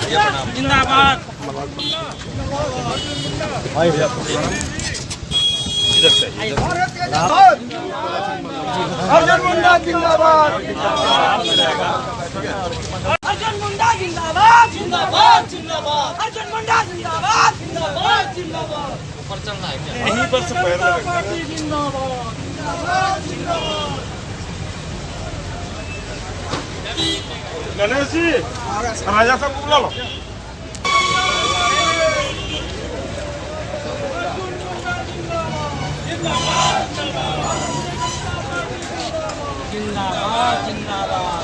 जिंदाबाद। अर्जुन मुंडा जिंदाबाद। अर्जुन मुंडा जिंदाबाद जिंदाबाद जिंदाबाद। अर्जुन मुंडा जिंदाबाद जिंदाबाद जिंदाबाद। पर चलना है क्या? यहीं पर से पैर लगा। जिंदाबाद जिंदाबाद। गणेश जी राजा साहब को बुला लो। जिंदाबाद जिंदाबाद।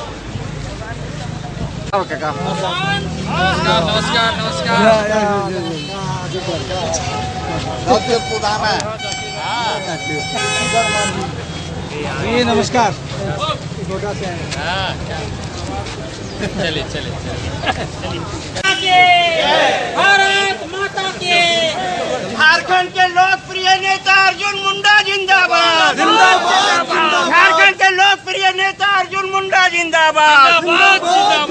नमस्कार नमस्कार जी नमस्कार। चलिए चलिए भारत माता के। झारखंड के लोकप्रिय नेता अर्जुन मुंडा जिंदाबाद जिंदाबाद। झारखंड के लोकप्रिय नेता अर्जुन मुंडा जिंदाबाद जिंदाबाद।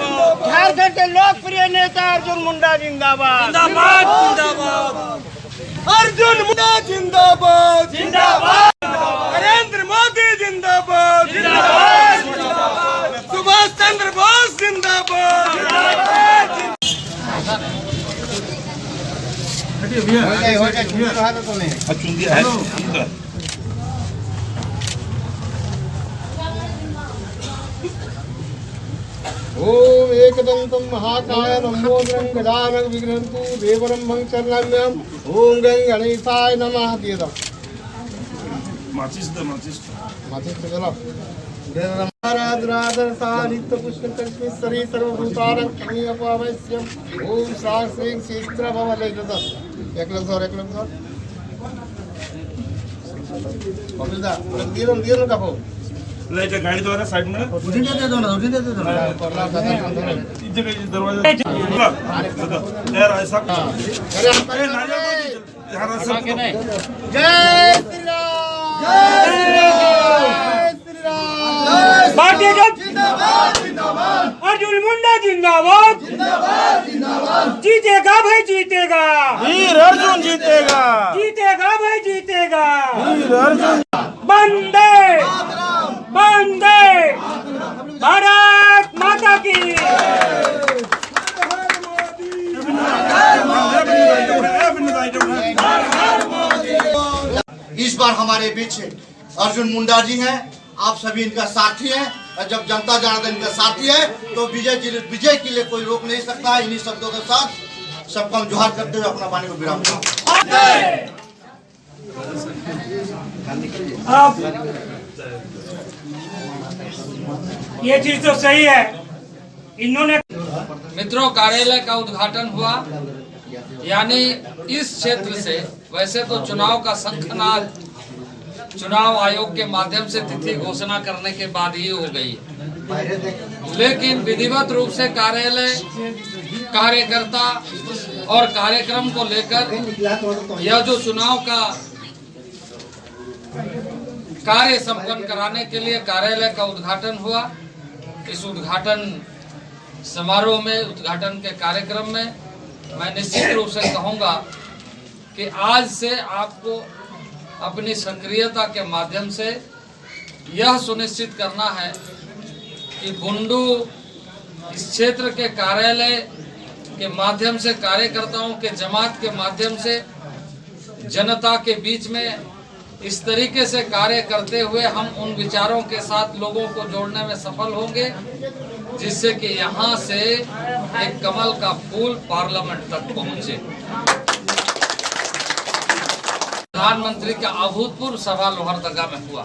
झारखंड के लोकप्रिय नेता अर्जुन मुंडा जिंदाबाद जिंदाबाद जिंदाबाद। अर्जुन मुंडा जिंदाबाद जिंदाबाद। नरेंद्र मोदी जिंदाबाद जिंदाबाद। सुभाष चंद्र बोस जिंदाबाद। ओम एकदंतं महाकाय लंबोदरं गजानन विघ्नन्तु देवरंभं शरण्यं। ओम गं गणेशाय नमः। दिए दो माचिस चलो। नित्य पुष्करी सर्वभूतारं अपावश्यम। ओम सार सिंह शीघ्र भव ले लो। 1 लाख और 1 लाख और कपिलदा दिए का हो ले जा गाड़ी द्वारा साइड में उठी दे दो ना उठी दे दो ना जगह दरवाजा यार ऐसा अरे हम करे नारियल यहां सब जय श्री राम जय श्री राम। भारतीय जिंदाबाद जिंदाबाद। अर्जुन मुंडा जिंदाबाद जिंदाबाद जिंदाबाद। जीतेगा भाई जीतेगा। वीर अर्जुन जीतेगा। जीतेगा भाई जीतेगा। वीर अर्जुन। वंदे वंदे भारत माता की। इस बार हमारे बीच अर्जुन मुंडा जी हैं। आप सभी इनका साथी हैं और जब जनता जनार्दन इनका साथी है तो विजय के लिए कोई रोक नहीं सकता। इन्हीं शब्दों के साथ सबको हम जोहार करते हुए अपना वाणी को विराम दें। ये चीज तो सही है। इन्होंने मित्रों कार्यालय का उद्घाटन हुआ, यानी इस क्षेत्र से वैसे तो चुनाव का शंखनाद चुनाव आयोग के माध्यम से तिथि घोषणा करने के बाद ही हो गई, लेकिन विधिवत रूप से कार्यालय कार्यकर्ता और कार्यक्रम को लेकर यह जो चुनाव का कार्य संपन्न कराने के लिए कार्यालय का उद्घाटन हुआ। इस उद्घाटन समारोह में, उद्घाटन के कार्यक्रम में मैं निश्चित रूप से कहूंगा कि आज से आपको अपनी सक्रियता के माध्यम से यह सुनिश्चित करना है कि बुंडू इस क्षेत्र के कार्यालय के माध्यम से, कार्यकर्ताओं के जमात के माध्यम से जनता के बीच में इस तरीके से कार्य करते हुए हम उन विचारों के साथ लोगों को जोड़ने में सफल होंगे जिससे कि यहाँ से एक कमल का फूल पार्लियामेंट तक पहुँचे। प्रधानमंत्री का अभूतपूर्व सभा लोहरदगा में हुआ।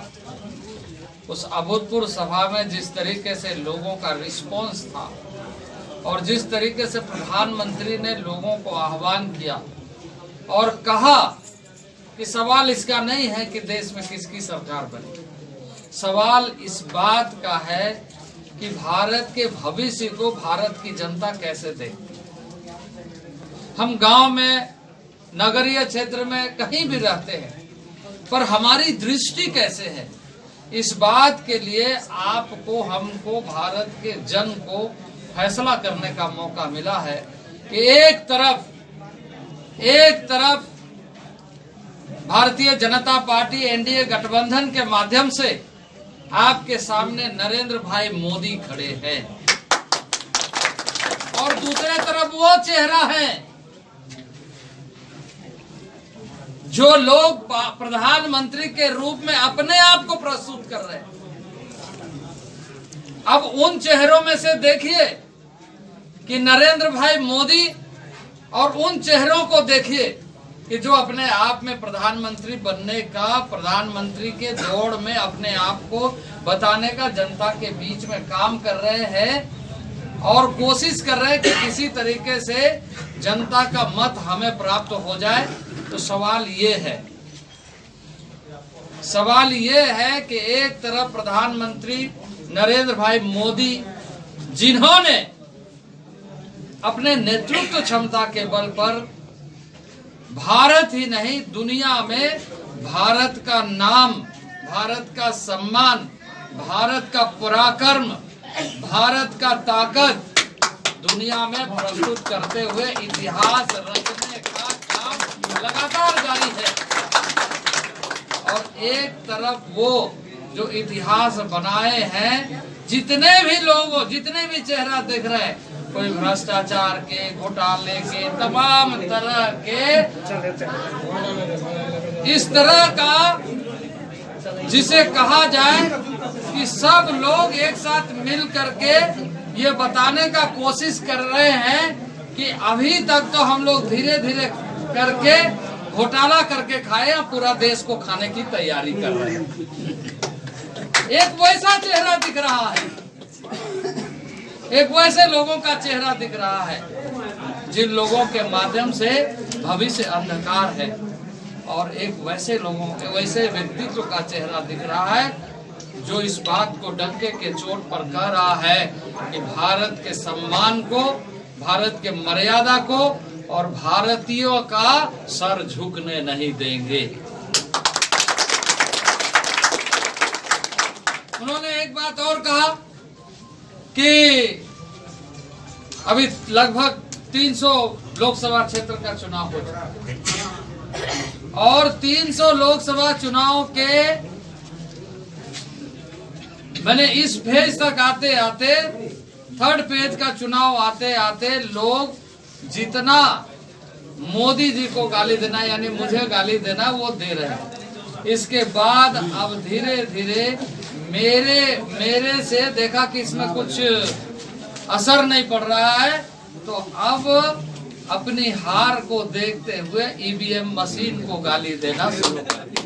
उस अभूतपूर्व सभा में जिस तरीके से लोगों का रिस्पांस था और जिस तरीके से प्रधानमंत्री ने लोगों को आह्वान किया और कहा कि सवाल इसका नहीं है कि देश में किसकी सरकार बने, सवाल इस बात का है कि भारत के भविष्य को भारत की जनता कैसे देखती है। हम गांव में, नगरीय क्षेत्र में कहीं भी रहते हैं, पर हमारी दृष्टि कैसे है, इस बात के लिए आपको, हमको, भारत के जन को फैसला करने का मौका मिला है। कि एक तरफ भारतीय जनता पार्टी एनडीए गठबंधन के माध्यम से आपके सामने नरेंद्र भाई मोदी खड़े हैं और दूसरे तरफ वो चेहरा है जो लोग प्रधानमंत्री के रूप में अपने आप को प्रस्तुत कर रहे हैं। अब उन चेहरों में से देखिए कि नरेंद्र भाई मोदी और उन चेहरों को देखिए कि जो अपने आप में प्रधानमंत्री बनने का, प्रधानमंत्री के दौड़ में अपने आप को बताने का जनता के बीच में काम कर रहे हैं और कोशिश कर रहे हैं कि किसी तरीके से जनता का मत हमें प्राप्त हो जाए। तो सवाल ये है कि एक तरफ प्रधानमंत्री नरेंद्र भाई मोदी, जिन्होंने अपने नेतृत्व क्षमता के बल पर भारत ही नहीं दुनिया में भारत का नाम, भारत का सम्मान, भारत का पराक्रम, भारत का ताकत दुनिया में प्रस्तुत करते हुए इतिहास रचने का काम लगातार जारी है। और एक तरफ वो जो इतिहास बनाए हैं, जितने भी चेहरा दिख रहे हैं, कोई भ्रष्टाचार के, घोटाले के, तमाम तरह के, इस तरह का जिसे कहा जाए कि सब लोग एक साथ मिल करके ये बताने का कोशिश कर रहे हैं कि अभी तक तो हम लोग धीरे धीरे करके घोटाला करके खाए, पूरा देश को खाने की तैयारी कर रहे हैं। एक वैसा चेहरा दिख रहा है, एक वैसे लोगों का चेहरा दिख रहा है जिन लोगों के माध्यम से भविष्य अंधकार है, और एक वैसे व्यक्तित्व का चेहरा दिख रहा है जो इस बात को डंके के चोट पर कह रहा है कि भारत के सम्मान को, भारत के मर्यादा को और भारतीयों का सर झुकने नहीं देंगे। उन्होंने एक बात और कहा कि अभी लगभग 300 लोकसभा क्षेत्र का चुनाव हो चुका और 300 लोकसभा चुनाव के मैंने इस फेज तक आते आते, थर्ड फेज का चुनाव आते आते लोग जितना मोदी जी को गाली देना यानी मुझे गाली देना वो दे रहे हैं। इसके बाद अब धीरे धीरे मेरे से देखा कि इसमें कुछ असर नहीं पड़ रहा है, तो अब अपनी हार को देखते हुए ईवीएम मशीन को गाली देना शुरू कर दिया।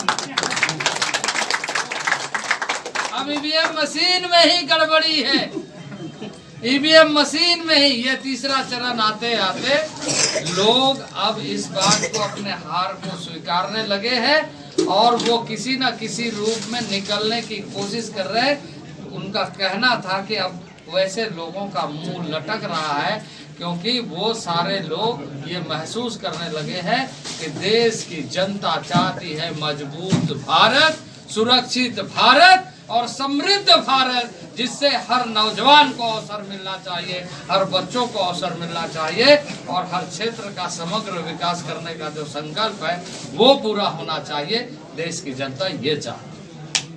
अब ईवीएम मशीन में ही गड़बड़ी है, ईवीएम मशीन में ही ये तीसरा चरण आते आते लोग अब इस बात को, अपने हार को स्वीकारने लगे हैं और वो किसी न किसी रूप में निकलने की कोशिश कर रहे हैं। उनका कहना था कि अब वैसे लोगों का मुंह लटक रहा है क्योंकि वो सारे लोग ये महसूस करने लगे हैं कि देश की जनता चाहती है मजबूत भारत, सुरक्षित भारत और समृद्ध भारत, जिससे हर नौजवान को अवसर मिलना चाहिए, हर बच्चों को अवसर मिलना चाहिए और हर क्षेत्र का समग्र विकास करने का जो संकल्प है वो पूरा होना चाहिए। देश की जनता ये चाहती है।